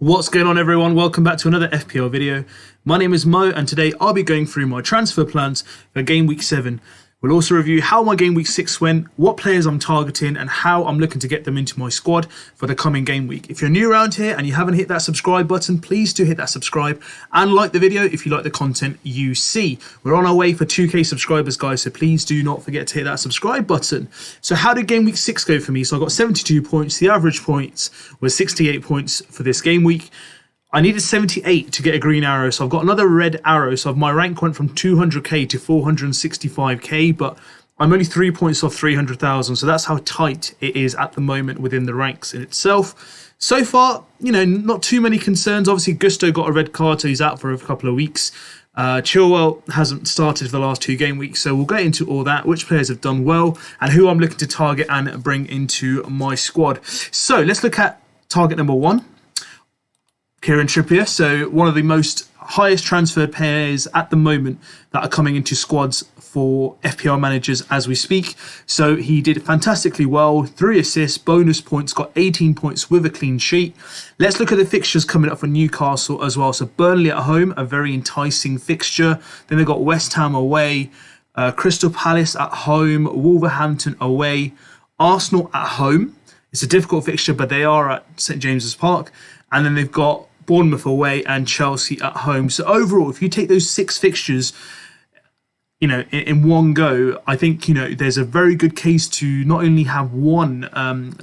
What's going on, everyone? Welcome back to another FPL video. My name is Mo, and today I'll be going through my transfer plans for Game Week 7. We'll also review how my Game Week 6 went, what players I'm targeting, and how I'm looking to get them into my squad for the coming game week. If you're new around here and you haven't hit that subscribe button, please do hit that subscribe and like the video if you like the content you see. We're on our way for 2k subscribers, guys, so please do not forget to hit that subscribe button. So how did Game Week 6 go for me? So I got 72 points. The average points was 68 points for this game week. I needed 78 to get a green arrow, so I've got another red arrow. So my rank went from 200k to 465k, but I'm only 3 points off 300,000. So that's how tight it is at the moment within the ranks in itself. So far, not too many concerns. Obviously, Gusto got a red card, so he's out for a couple of weeks. Chilwell hasn't started for the last 2 game weeks, so we'll get into all that, which players have done well, and who I'm looking to target and bring into my squad. So let's look at target number 1. Kieran Trippier, so one of the most highest transferred players at the moment that are coming into squads for FPL managers as we speak. So he did fantastically well, 3 assists, bonus points, got 18 points with a clean sheet. Let's look at the fixtures coming up for Newcastle as well. So Burnley at home, a very enticing fixture. Then they've got West Ham away, Crystal Palace at home, Wolverhampton away, Arsenal at home. It's a difficult fixture, but they are at St James's Park. And then they've got Bournemouth away and Chelsea at home. So overall, if you take those 6 fixtures, in one go, I think, there's a very good case to not only have one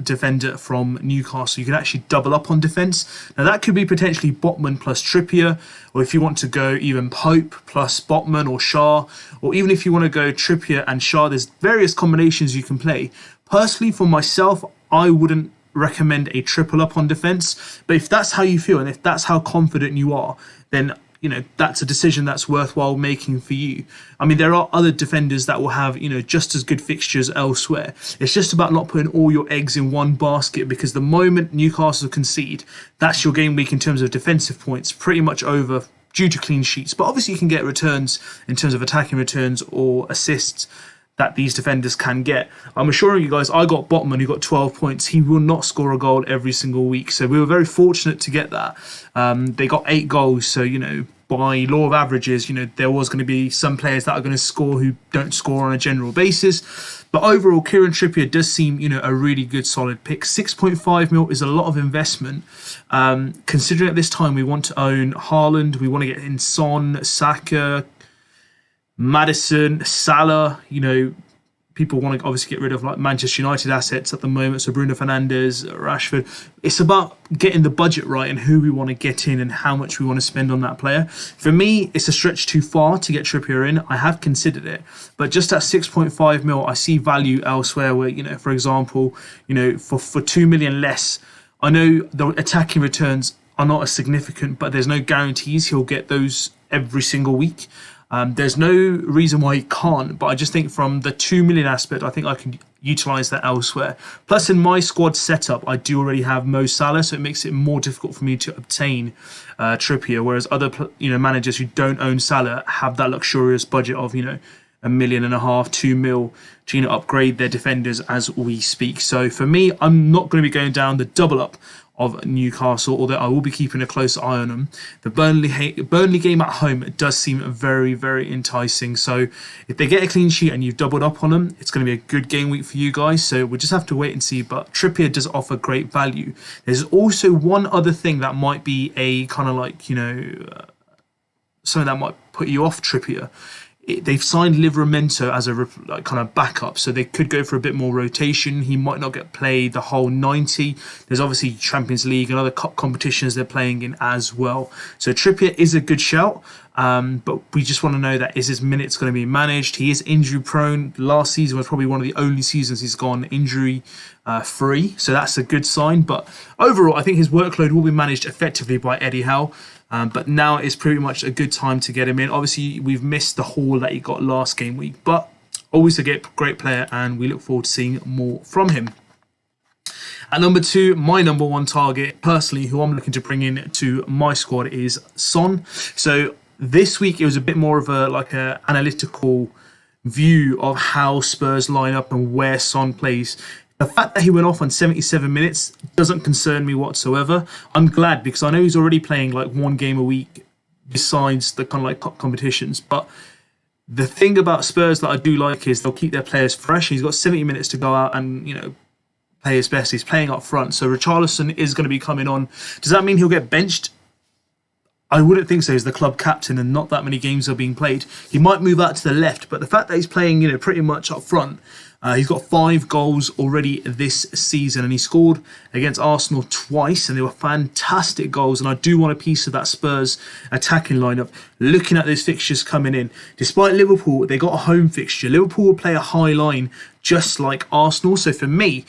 defender from Newcastle, you can actually double up on defence. Now, that could be potentially Botman plus Trippier, or if you want to go even Pope plus Botman or Shah, or even if you want to go Trippier and Shah, there's various combinations you can play. Personally, for myself, I wouldn't recommend a triple up on defense, but if that's how you feel and if that's how confident you are, then that's a decision that's worthwhile making for you. I mean, there are other defenders that will have just as good fixtures elsewhere. It's just about not putting all your eggs in one basket, because the moment Newcastle concede, that's your game week in terms of defensive points pretty much over due to clean sheets. But obviously you can get returns in terms of attacking returns or assists that these defenders can get. I'm assuring you guys, I got Botman, who got 12 points. He will not score a goal every single week. So we were very fortunate to get that. They got 8 goals. So, by law of averages, there was going to be some players that are going to score who don't score on a general basis. But overall, Kieran Trippier does seem, a really good solid pick. 6.5 mil is a lot of investment. Considering at this time we want to own Haaland, we want to get in Son, Saka, Maddison, Salah, people want to obviously get rid of like Manchester United assets at the moment. So Bruno Fernandes, Rashford. It's about getting the budget right and who we want to get in and how much we want to spend on that player. For me, it's a stretch too far to get Trippier in. I have considered it, but just at 6.5 mil, I see value elsewhere where, for example, for 2 million less, I know the attacking returns are not as significant, but there's no guarantees he'll get those every single week. There's no reason why he can't, but I just think from the 2 million aspect, I think I can utilise that elsewhere. Plus, in my squad setup, I do already have Mo Salah, so it makes it more difficult for me to obtain Trippier, whereas other managers who don't own Salah have that luxurious budget of, $1.5 million, 2 mil to upgrade their defenders as we speak. So for me, I'm not going to be going down the double up of Newcastle, although I will be keeping a close eye on them. The Burnley game at home does seem very, very enticing. So if they get a clean sheet and you've doubled up on them, it's going to be a good game week for you guys. So we'll just have to wait and see. But Trippier does offer great value. There's also one other thing that might be a kind of like, something that might put you off Trippier. They've signed Livramento as a kind of backup, so they could go for a bit more rotation. He might not get played the whole 90. There's obviously Champions League and other cup competitions they're playing in as well. So Trippier is a good shout, but we just want to know that is his minutes going to be managed. He is injury prone. Last season was probably one of the only seasons he's gone injury free, so that's a good sign. But overall, I think his workload will be managed effectively by Eddie Howe. But now is pretty much a good time to get him in. Obviously, we've missed the haul that he got last game week, but always a great player, and we look forward to seeing more from him. At number 2, my number 1 target, personally, who I'm looking to bring in to my squad is Son. So this week, it was a bit more of a analytical view of how Spurs line up and where Son plays. The fact that he went off on 77 minutes doesn't concern me whatsoever. I'm glad because I know he's already playing like one game a week besides the kind of like top competitions. But the thing about Spurs that I do like is they'll keep their players fresh. He's got 70 minutes to go out and, play his best. He's playing up front. So Richarlison is going to be coming on. Does that mean he'll get benched? I wouldn't think so. He's the club captain and not that many games are being played. He might move out to the left, but the fact that he's playing, pretty much up front, he's got 5 goals already this season and he scored against Arsenal twice and they were fantastic goals, and I do want a piece of that Spurs attacking lineup. Looking at those fixtures coming in, despite Liverpool, they got a home fixture. Liverpool will play a high line just like Arsenal, so for me,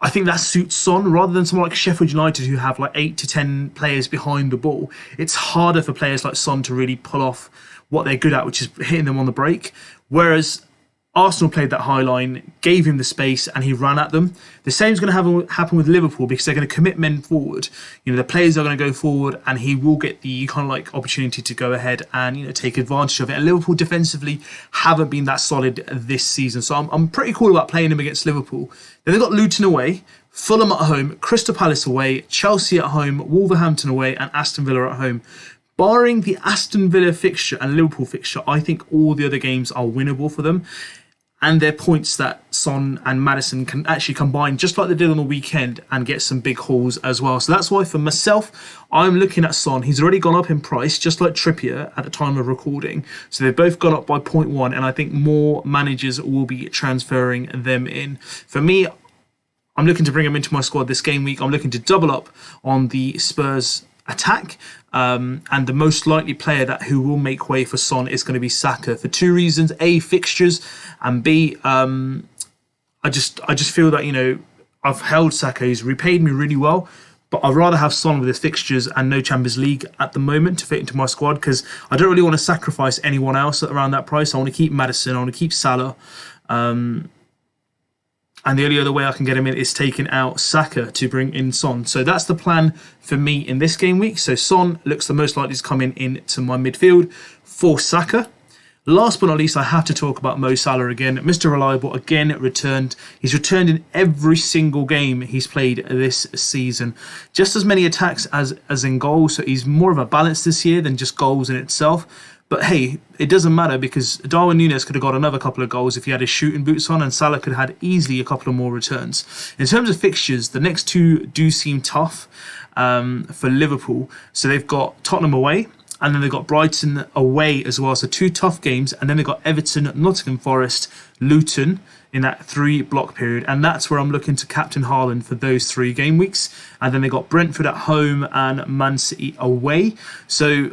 I think that suits Son rather than someone like Sheffield United who have like 8 to 10 players behind the ball. It's harder for players like Son to really pull off what they're good at, which is hitting them on the break. Whereas Arsenal played that high line, gave him the space, and he ran at them. The same is going to happen with Liverpool because they're going to commit men forward. The players are going to go forward, and he will get the kind of like opportunity to go ahead and take advantage of it. And Liverpool defensively haven't been that solid this season, so I'm pretty cool about playing him against Liverpool. Then they've got Luton away, Fulham at home, Crystal Palace away, Chelsea at home, Wolverhampton away, and Aston Villa at home. Barring the Aston Villa fixture and Liverpool fixture, I think all the other games are winnable for them. And they're points that Son and Maddison can actually combine just like they did on the weekend and get some big hauls as well. So that's why for myself, I'm looking at Son. He's already gone up in price, just like Trippier at the time of recording. So they've both gone up by 0.1, and I think more managers will be transferring them in. For me, I'm looking to bring him into my squad this game week. I'm looking to double up on the Spurs attack, and the most likely player who will make way for Son is going to be Saka for 2 reasons: A, fixtures, and B, I just feel that I've held Saka. He's repaid me really well, but I'd rather have Son with his fixtures and no Champions League at the moment to fit into my squad because I don't really want to sacrifice anyone else around that price. I want to keep Maddison, I want to keep Salah, and the only other way I can get him in is taking out Saka to bring in Son. So that's the plan for me in this game week. So Son looks the most likely to come into my midfield for Saka. Last but not least, I have to talk about Mo Salah again. Mr. Reliable again returned. He's returned in every single game he's played this season. Just as many attacks as in goals. So he's more of a balance this year than just goals in itself. But hey, it doesn't matter because Darwin Núñez could have got another couple of goals if he had his shooting boots on, and Salah could have had easily a couple of more returns. In terms of fixtures, the next 2 do seem tough for Liverpool. So they've got Tottenham away, and then they've got Brighton away as well. So 2 tough games, and then they've got Everton, Nottingham Forest, Luton in that 3-block period. And that's where I'm looking to captain Haaland for those 3 game weeks. And then they've got Brentford at home and Man City away. So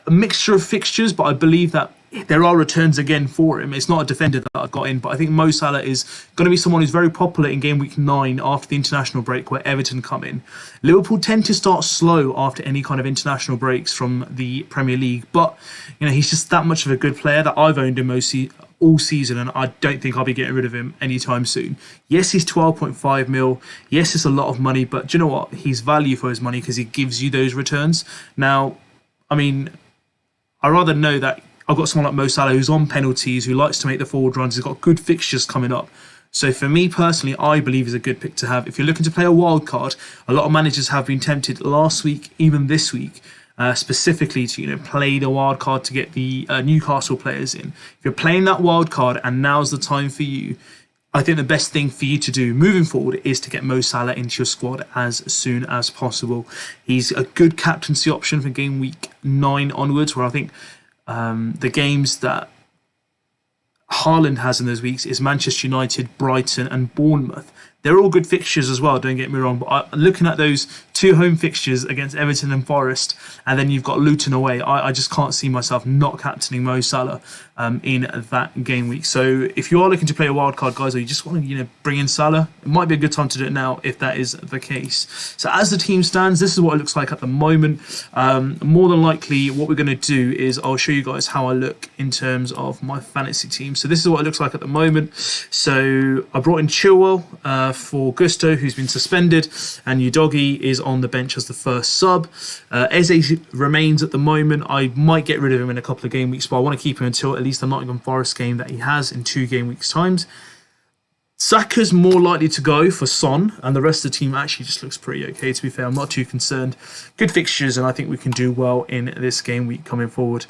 a mixture of fixtures, but I believe that there are returns again for him. It's not a defender that I've got in, but I think Mo Salah is going to be someone who's very popular in game week 9 after the international break where Everton come in. Liverpool tend to start slow after any kind of international breaks from the Premier League, but he's just that much of a good player that I've owned him all season, and I don't think I'll be getting rid of him anytime soon. Yes, he's 12.5 mil. Yes, it's a lot of money, but do you know what? He's value for his money because he gives you those returns. Now, I'd rather know that I've got someone like Mo Salah who's on penalties, who likes to make the forward runs, he's got good fixtures coming up. So for me personally, I believe he's a good pick to have. If you're looking to play a wild card, a lot of managers have been tempted last week, even this week, specifically to play the wild card to get the Newcastle players in. If you're playing that wild card and now's the time for you, I think the best thing for you to do moving forward is to get Mo Salah into your squad as soon as possible. He's a good captaincy option for game week 9 onwards, where I think the games that Haaland has in those weeks is Manchester United, Brighton and Bournemouth. They're all good fixtures as well, don't get me wrong, but looking at those 2 home fixtures against Everton and Forest, and then you've got Luton away, I just can't see myself not captaining Mo Salah in that game week. So if you are looking to play a wild card, guys, or you just want to bring in Salah, it might be a good time to do it now if that is the case. So as the team stands, this is what it looks like at the moment. More than likely, what we're going to do is I'll show you guys how I look in terms of my fantasy team. So this is what it looks like at the moment. So I brought in Chilwell for Gusto, who's been suspended, and Udogie is on the bench as the first sub. Eze remains at the moment. I might get rid of him in a couple of game weeks, but I want to keep him until at least the Nottingham Forest game that he has in 2 game weeks times. Saka's more likely to go for Son, and the rest of the team actually just looks pretty okay, to be fair. I'm not too concerned. Good fixtures, and I think we can do well in this game week coming forward.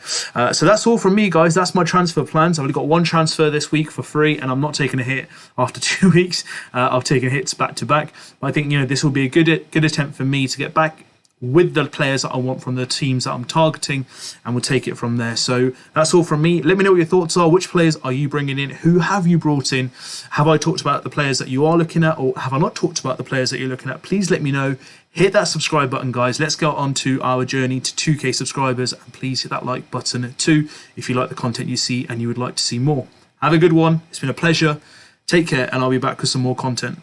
So that's all from me, guys. That's my transfer plans. I've only got one transfer this week for free, and I'm not taking a hit after 2 weeks. I've taken hits back to back. But I think, this will be a good attempt for me to get back with the players that I want from the teams that I'm targeting, and we'll take it from there. So that's all from me. Let me know what your thoughts are. Which players are you bringing in? Who have you brought in? Have I talked about the players that you are looking at, or have I not talked about the players that you're looking at? Please let me know. Hit that subscribe button, guys. Let's go on to our journey to 2K subscribers, and please hit that like button too if you like the content you see and you would like to see more. Have a good one. It's been a pleasure. Take care, and I'll be back with some more content.